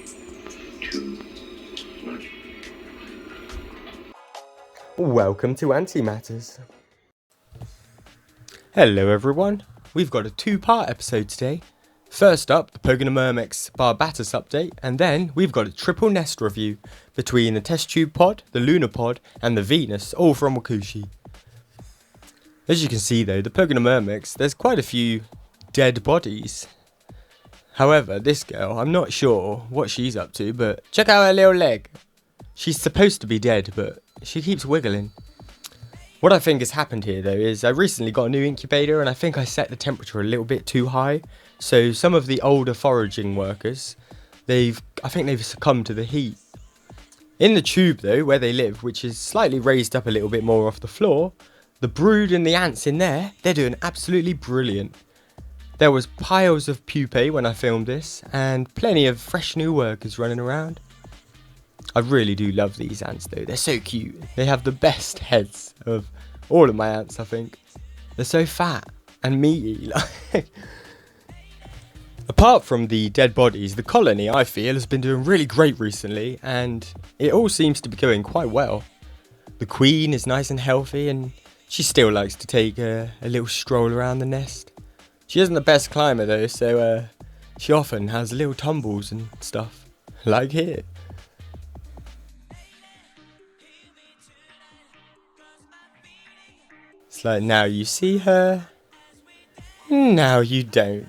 2, 1. Welcome to Antimatters. Hello everyone, we've got a two-part episode today. First up, the Pogonomyrmex Barbatus update, and then we've got a triple nest review between the test tube pod, the lunar pod, and the Venus, all from Wakooshi. As you can see though, the Pogonomyrmex, there's quite a few dead bodies. However, this girl, I'm not sure what she's up to, but check out her little leg. She's supposed to be dead, but she keeps wiggling. What I think has happened here though is I recently got a new incubator and I think I set the temperature a little bit too high. So some of the older foraging workers, I think they've succumbed to the heat. In the tube though, where they live, which is slightly raised up a little bit more off the floor, the brood and the ants in there, they're doing absolutely brilliant. There was piles of pupae when I filmed this, and plenty of fresh new workers running around. I really do love these ants though, they're so cute. They have the best heads of all of my ants, I think. They're so fat and meaty. Apart from the dead bodies, the colony, I feel, has been doing really great recently, and it all seems to be going quite well. The queen is nice and healthy, and she still likes to take a little stroll around the nest. She isn't the best climber though, so she often has little tumbles and stuff, like here. It's like now you see her, now you don't.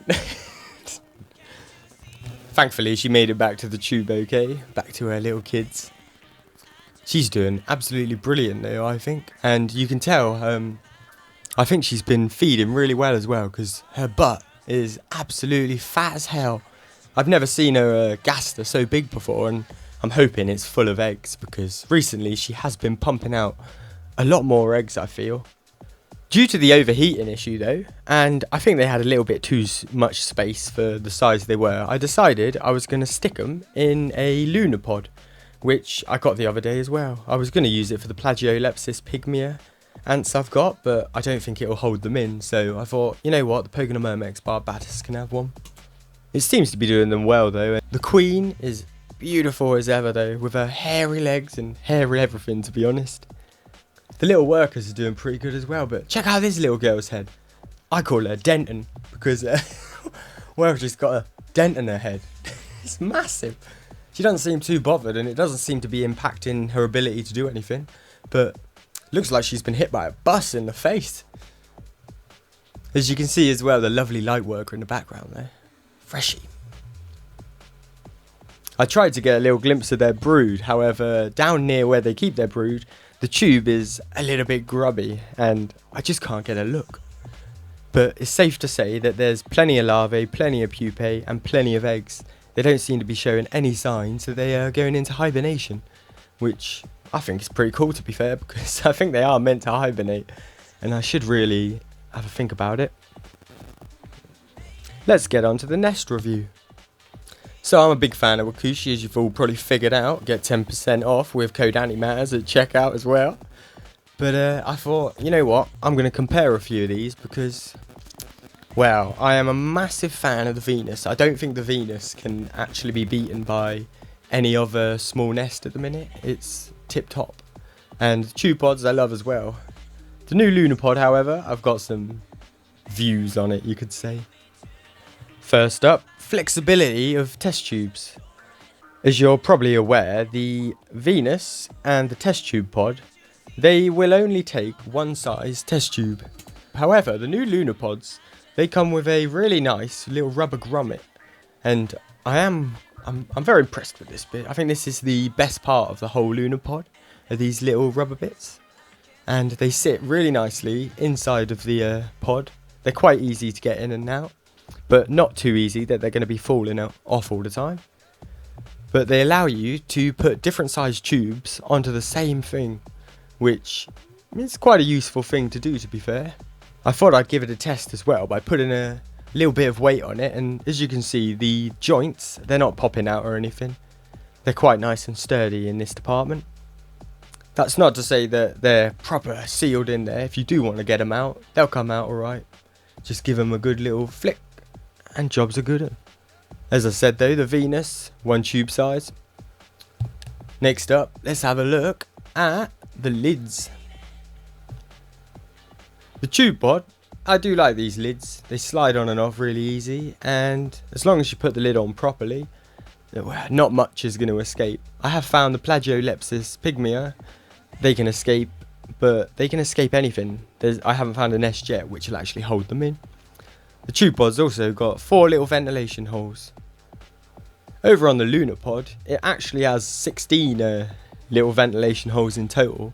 Thankfully she made it back to the tube okay, back to her little kids. She's doing absolutely brilliant though, I think, and you can tell, I think she's been feeding really well as well, because her butt is absolutely fat as hell. I've never seen her gaster so big before, and I'm hoping it's full of eggs, because recently she has been pumping out a lot more eggs, I feel. Due to the overheating issue though, and I think they had a little bit too much space for the size they were, I decided I was going to stick them in a lunar pod, which I got the other day as well. I was going to use it for the Plagiolepsis pygmea ants I've got, but I don't think it'll hold them in, so I thought, you know what, the Pogonomyrmex Barbatus can have one. It seems to be doing them well though. The queen is beautiful as ever though, with her hairy legs and hairy everything, to be honest. The little workers are doing pretty good as well, but check out this little girl's head. I call her Denton, because well, she's got a dent in her head. It's massive. She doesn't seem too bothered, and it doesn't seem to be impacting her ability to do anything, but looks like she's been hit by a bus in the face. As you can see as well, the lovely light worker in the background there. Freshie. I tried to get a little glimpse of their brood, however, down near where they keep their brood, the tube is a little bit grubby, and I just can't get a look. But it's safe to say that there's plenty of larvae, plenty of pupae, and plenty of eggs. They don't seem to be showing any signs that they are going into hibernation, which I think is pretty cool, to be fair, because I think they are meant to hibernate, and I should really have a think about it. Let's get on to the nest review. So I'm a big fan of Wakooshi, as you've all probably figured out. Get 10% off with code Antimatters at checkout as well. But I thought, you know what, I'm going to compare a few of these because, well, I am a massive fan of the Venus. I don't think the Venus can actually be beaten by any other small nest at the minute. It's tip top. And Tubepods I love as well. The new lunar pod, however, I've got some views on it, you could say. First up, flexibility of test tubes. As you're probably aware, the Venus and the test tube pod, they will only take one size test tube. However, the new lunar pods, they come with a really nice little rubber grommet, and I'm very impressed with this bit. I think this is the best part of the whole lunar pod, are these little rubber bits, and they sit really nicely inside of the pod. They're quite easy to get in and out, but not too easy that they're going to be falling off all the time. But they allow you to put different sized tubes onto the same thing, which is quite a useful thing to do, to be fair. I thought I'd give it a test as well by putting a little bit of weight on it, and as you can see, the joints, they're not popping out or anything. They're quite nice and sturdy in this department. That's not to say that they're proper sealed in there. If you do want to get them out, they'll come out alright. Just give them a good little flick and jobs are good. As I said though, the Venus, 1 tube size. Next up, let's have a look at the lids. The Tubepod, I do like these lids. They slide on and off really easy, and as long as you put the lid on properly, not much is going to escape. I have found the Plagiolepsis pygmea, they can escape, but they can escape anything. I haven't found a nest yet which will actually hold them in. The Tubepod's also got 4 little ventilation holes. Over on the Lunarpod, it actually has 16 little ventilation holes in total,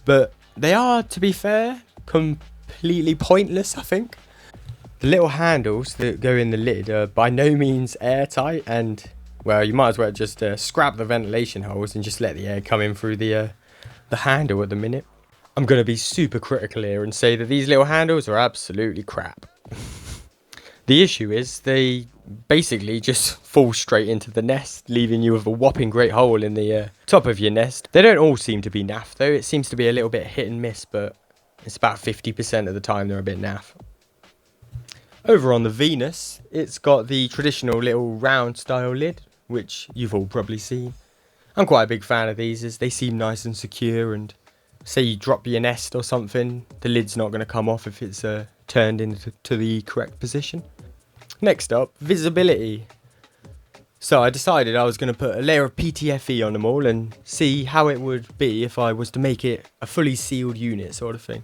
but they are, to be fair, completely pointless, I think. The little handles that go in the lid are by no means airtight, and well, you might as well just scrap the ventilation holes and just let the air come in through the handle at the minute. I'm going to be super critical here and say that these little handles are absolutely crap. The issue is they basically just fall straight into the nest, leaving you with a whopping great hole in the top of your nest. They don't all seem to be naff though. It seems to be a little bit hit and miss, but it's about 50% of the time they're a bit naff. Over on the Venus, it's got the traditional little round style lid, which you've all probably seen. I'm quite a big fan of these as they seem nice and secure, and say you drop your nest or something, the lid's not going to come off if it's turned into the correct position. Next up, visibility. So I decided I was going to put a layer of PTFE on them all and see how it would be if I was to make it a fully sealed unit sort of thing.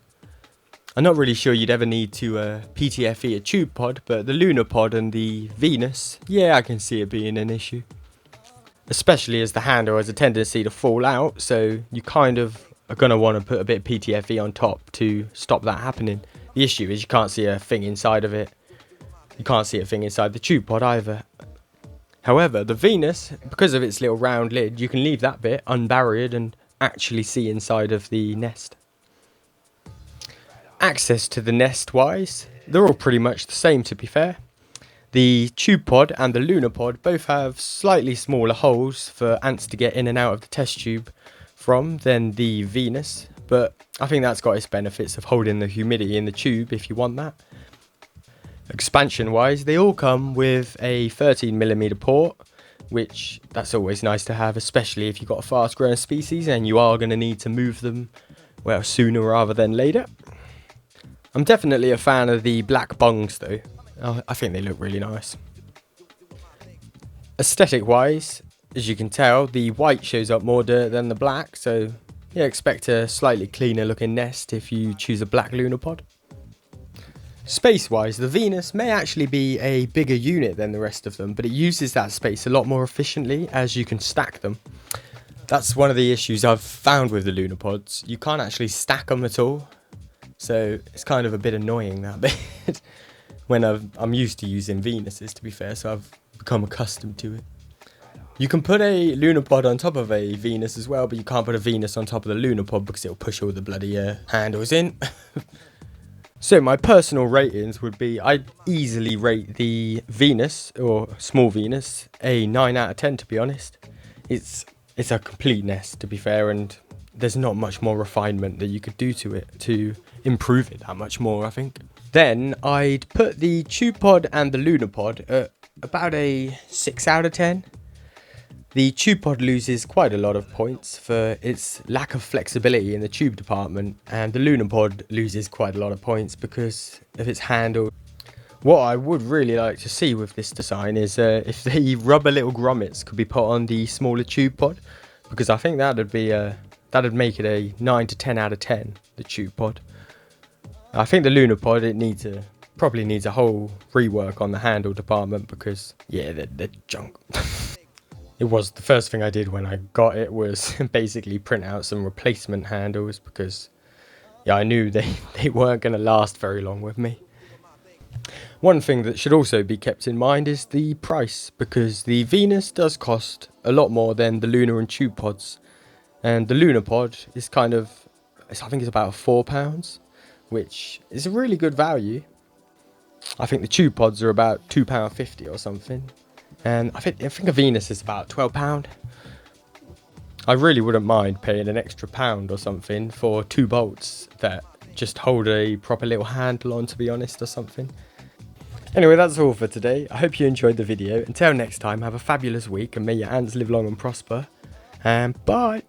I'm not really sure you'd ever need to PTFE a Tubepod, but the Lunarpod and the Venus, yeah, I can see it being an issue. Especially as the handle has a tendency to fall out, so you kind of are going to want to put a bit of PTFE on top to stop that happening. The issue is you can't see a thing inside of it. You can't see a thing inside the Tubepod either. However, the Venus, because of its little round lid, you can leave that bit unbarriered and actually see inside of the nest. Access to the nest wise, they're all pretty much the same, to be fair. The Tubepod and the Lunarpod both have slightly smaller holes for ants to get in and out of the test tube from than the Venus, but I think that's got its benefits of holding the humidity in the tube if you want that. Expansion wise, they all come with a 13mm port, which that's always nice to have, especially if you've got a fast growing species and you are going to need to move them, well, sooner rather than later. I'm definitely a fan of the black bungs though. I think they look really nice. Aesthetic wise, as you can tell, the white shows up more dirt than the black, so yeah, expect a slightly cleaner looking nest if you choose a black Lunarpod. Space wise, the Venus may actually be a bigger unit than the rest of them, but it uses that space a lot more efficiently as you can stack them. That's one of the issues I've found with the Lunarpods. You can't actually stack them at all, so it's kind of a bit annoying that bit. When I'm used to using Venuses, to be fair, so I've become accustomed to it. You can put a Lunarpod on top of a Venus as well, but you can't put a Venus on top of the Lunarpod because it'll push all the bloody handles in. So my personal ratings would be, I'd easily rate the Venus, or small Venus, a 9 out of 10 to be honest. It's a complete nest to be fair, and there's not much more refinement that you could do to it to improve it that much more, I think. Then I'd put the Tubepod and the Lunarpod at about a 6 out of 10. The Tubepod loses quite a lot of points for its lack of flexibility in the tube department, and the Lunarpod loses quite a lot of points because of its handle. What I would really like to see with this design is if the rubber little grommets could be put on the smaller Tubepod, because I think that'd make it a 9 to 10 out of 10, the Tubepod. I think the Lunarpod, it probably needs a whole rework on the handle department because, yeah, they're junk. It was the first thing I did when I got it was basically print out some replacement handles because, yeah, I knew they weren't going to last very long with me. One thing that should also be kept in mind is the price, because the Venus does cost a lot more than the Lunar and Tubepods, and the Lunarpod is I think it's about £4, which is a really good value. I think the Tubepods are about £2.50 or something. And I think a Venus is about £12. I really wouldn't mind paying an extra £1 or something for 2 bolts that just hold a proper little handle on, to be honest, or something. Anyway, that's all for today. I hope you enjoyed the video. Until next time, have a fabulous week and may your ants live long and prosper. And bye.